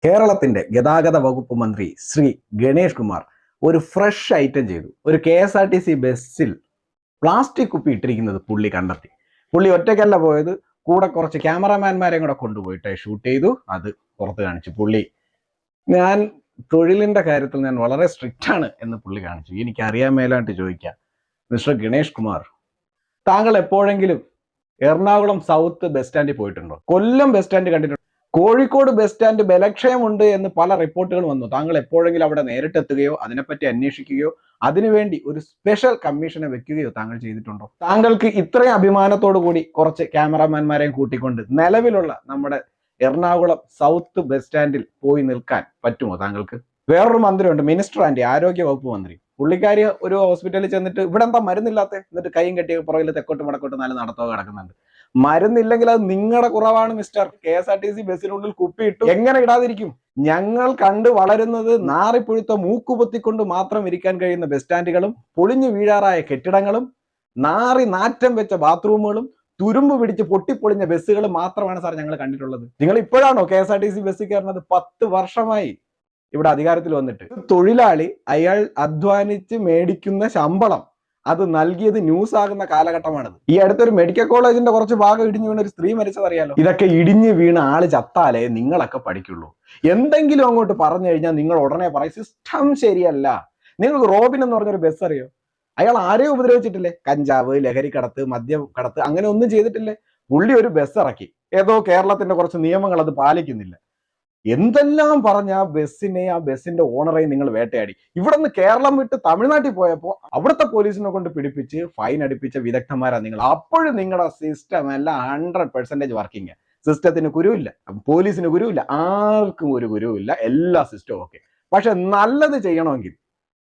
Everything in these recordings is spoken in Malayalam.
കേരളത്തിന്റെ ഗതാഗത വകുപ്പ് മന്ത്രി ശ്രീ ഗണേഷ് കുമാർ ഒരു ഫ്രഷ് ഐറ്റം ചെയ്തു. ഒരു KSRTC ബസ്സിൽ പ്ലാസ്റ്റിക് കുപ്പി ഇട്ടിരിക്കുന്നത് പുള്ളി കണ്ടെത്തി. പുള്ളി ഒറ്റയ്ക്കല്ല പോയത്, കൂടെ കുറച്ച് ക്യാമറാമാൻമാരെയും കൂടെ കൊണ്ടുപോയിട്ട് ഷൂട്ട് ചെയ്തു. അത് പുറത്ത് കാണിച്ചു. പുള്ളി ഞാൻ തൊഴിലിന്റെ കാര്യത്തിൽ ഞാൻ വളരെ സ്ട്രിക്റ്റ് ആണ് എന്ന് പുള്ളി കാണിച്ചു. എനിക്ക് അറിയാൻ മേലാണ്ട് ചോദിക്കാം, മിസ്റ്റർ ഗണേഷ് കുമാർ, താങ്കൾ എപ്പോഴെങ്കിലും എറണാകുളം സൗത്ത് ബസ് സ്റ്റാൻഡിൽ പോയിട്ടുണ്ടോ? കൊല്ലം ബസ് സ്റ്റാൻഡ് കണ്ടിട്ടുണ്ടോ? കോഴിക്കോട് ബസ് സ്റ്റാൻഡ് ബലക്ഷയമുണ്ട് എന്ന് പല റിപ്പോർട്ടുകൾ വന്നു. താങ്കൾ എപ്പോഴെങ്കിലും അവിടെ നേരിട്ടെത്തുകയോ അതിനെപ്പറ്റി അന്വേഷിക്കുകയോ അതിനുവേണ്ടി ഒരു സ്പെഷ്യൽ കമ്മീഷനെ വെക്കുകയോ താങ്കൾ ചെയ്തിട്ടുണ്ടോ? താങ്കൾക്ക് ഇത്രയും അഭിമാനത്തോടു കൂടി കുറച്ച് ക്യാമറാമാൻമാരെയും കൂട്ടിക്കൊണ്ട് നിലവിലുള്ള നമ്മുടെ എറണാകുളം സൗത്ത് ബസ് സ്റ്റാൻഡിൽ പോയി നിൽക്കാൻ പറ്റുമോ താങ്കൾക്ക്? വേറൊരു മന്ത്രിയുണ്ട്, മിനിസ്റ്റർ ആൻറ്റി, ആരോഗ്യ വകുപ്പ് മന്ത്രി. പുള്ളിക്കാരി ഒരു ഹോസ്പിറ്റലിൽ ചെന്നിട്ട് ഇവിടെ എന്താ മരുന്നില്ലാത്ത, എന്നിട്ട് കൈയും കെട്ടിയ പുറകിൽ തെക്കോട്ട് വടക്കോട്ട് നല്ല നടത്തോ കിടക്കുന്നുണ്ട്. മരുന്നില്ലെങ്കിൽ അത് നിങ്ങളുടെ കുറവാണ് മിസ്റ്റർ. KSRTC ബസ്സിനുള്ളിൽ കുപ്പിയിട്ടു, എങ്ങനെ ഇടാതിരിക്കും? ഞങ്ങൾ കണ്ട് വളരുന്നത് നാറിപ്പുഴുത്ത മൂക്കുപൊത്തിക്കൊണ്ട് മാത്രം ഇരിക്കാൻ കഴിയുന്ന ബസ് സ്റ്റാൻഡുകളും പൊളിഞ്ഞു വീഴാറായ കെട്ടിടങ്ങളും നാറി നാറ്റം വെച്ച ബാത്റൂമുകളും തുരുമ്പ് പിടിച്ച് പൊട്ടിപ്പൊളിഞ്ഞ ബസ്സുകളും മാത്രമാണ് സാർ ഞങ്ങൾ കണ്ടിട്ടുള്ളത്. നിങ്ങൾ ഇപ്പോഴാണോ KSRTC ബസ്സിൽ കയറുന്നത്? 10 വർഷമായി ഇവിടെ അധികാരത്തിൽ വന്നിട്ട്. തൊഴിലാളി അയാൾ അധ്വാനിച്ച് മേടിക്കുന്ന ശമ്പളം അത് നൽകിയത് ന്യൂസ് ആകുന്ന കാലഘട്ടമാണിത്. ഈ അടുത്തൊരു മെഡിക്കൽ കോളേജിന്റെ കുറച്ച് ഭാഗം ഇടിഞ്ഞു വീണ ഒരു സ്ത്രീ മരിച്ചതറിയാലോ. ഇതൊക്കെ ഇടിഞ്ഞു വീണ ആള് ചത്താലേ നിങ്ങളൊക്കെ പഠിക്കുള്ളൂ. എന്തെങ്കിലും അങ്ങോട്ട് പറഞ്ഞു കഴിഞ്ഞാൽ നിങ്ങൾ ഉടനെ പറയും സിസ്റ്റം ശരിയല്ല. നിങ്ങൾക്ക് റോബിൻ എന്ന് പറഞ്ഞൊരു ബസ് അറിയോ? അയാൾ ആരെയും ഉപദ്രവിച്ചിട്ടില്ലേ? കഞ്ചാവ്, ലഹരിക്കടത്ത്, മദ്യക്കടത്ത് അങ്ങനെ ഒന്നും ചെയ്തിട്ടില്ലേ? പുള്ളി ഒരു ബസ് ഇറക്കി, ഏതോ കേരളത്തിന്റെ കുറച്ച് നിയമങ്ങൾ അത് പാലിക്കുന്നില്ല. എന്തെല്ലാം പറഞ്ഞ ആ ബസ്സിന്റെ ഓണറെയും നിങ്ങൾ വേട്ടയാടി. ഇവിടെ നിന്ന് കേരളം വിട്ട് തമിഴ്നാട്ടിൽ പോയപ്പോൾ അവിടുത്തെ പോലീസിനെ കൊണ്ട് പിടിപ്പിച്ച് ഫൈൻ അടിപ്പിച്ച വിദഗ്ധന്മാരാണ് നിങ്ങൾ. അപ്പോഴും നിങ്ങളുടെ സിസ്റ്റം എല്ലാം 100% വർക്കിംഗ്. സിസ്റ്റത്തിന് കുരുവില്ല, പോലീസിന് കുരുവില്ല, ആർക്കും ഒരു കുരുവില്ല, എല്ലാ സിസ്റ്റവും ഓക്കെ. പക്ഷെ നല്ലത് ചെയ്യണമെങ്കിൽ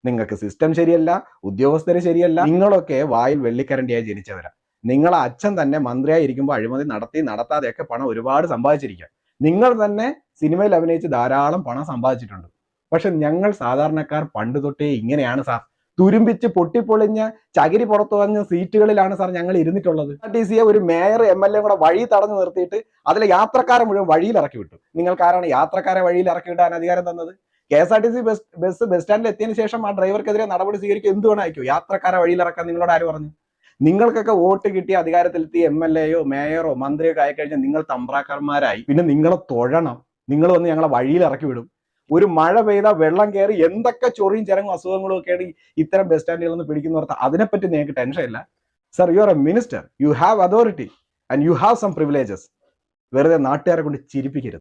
നിങ്ങൾക്ക് സിസ്റ്റം ശരിയല്ല, ഉദ്യോഗസ്ഥര് ശരിയല്ല. നിങ്ങളൊക്കെ വായിൽ വെള്ളിക്കരണ്ടിയായി ജനിച്ചവരാ. നിങ്ങളെ അച്ഛൻ തന്നെ മന്ത്രിയായിരിക്കുമ്പോൾ അഴിമതി നടത്താതെയൊക്കെ പണം ഒരുപാട് സമ്പാദിച്ചിരിക്കാം. നിങ്ങൾ തന്നെ സിനിമയിൽ അഭിനയിച്ച് ധാരാളം പണം സമ്പാദിച്ചിട്ടുണ്ട്. പക്ഷെ ഞങ്ങൾ സാധാരണക്കാർ പണ്ട് തൊട്ടേ ഇങ്ങനെയാണ് സാർ. തുരുമ്പിച്ച് പൊട്ടിപ്പൊളിഞ്ഞ ചകിരി പുറത്തു വന്ന സീറ്റുകളിലാണ് സാർ ഞങ്ങൾ ഇരുന്നിട്ടുള്ളത്. KSRTC ഒരു മേയർ MLA കൂടെ വഴി തടഞ്ഞു നിർത്തിയിട്ട് അതിലെ യാത്രക്കാരെ മുഴുവൻ വഴിയിൽ ഇറക്കി വിട്ടു. നിങ്ങൾക്കാരാണ് യാത്രക്കാരെ വഴിയിൽ ഇറക്കി വിടാൻ അധികാരം തന്നത്? KSRTC ബസ് സ്റ്റാൻഡിൽ എത്തിയതിനു ശേഷം ആ ഡ്രൈവർക്കെതിരെ നടപടി സ്വീകരിക്കുക എന്തുവേണം അയക്കും? യാത്രക്കാരെ വഴിയിൽ ഇറക്കാൻ നിങ്ങളോട് ആര് പറഞ്ഞു? നിങ്ങൾക്കൊക്കെ വോട്ട് കിട്ടി അധികാരത്തിലെത്തി MLA-യോ മേയറോ മന്ത്രിയോ ഒക്കെ ആയിക്കഴിഞ്ഞാൽ നിങ്ങൾ തമ്പ്രാക്കന്മാരായി. പിന്നെ നിങ്ങളെ തൊഴണം. നിങ്ങൾ വന്ന് ഞങ്ങളെ വഴിയിൽ ഇറക്കി വിടും. ഒരു മഴ പെയ്താൽ വെള്ളം കയറി എന്തൊക്കെ ചൊറിയും ചിരങ്ങും അസുഖങ്ങളും ഒക്കെയാണ് ഇത്തരം ബസ് സ്റ്റാൻഡുകളിൽ നിന്ന് പിടിക്കുന്നവർക്ക്. അതിനെപ്പറ്റി നിങ്ങൾക്ക് ടെൻഷൻ ഇല്ല sir. You are a minister, you have authority and you have some privileges. വെറുതെ നാട്ടുകാരെ കൊണ്ട് ചിരിപ്പിക്കരുത്.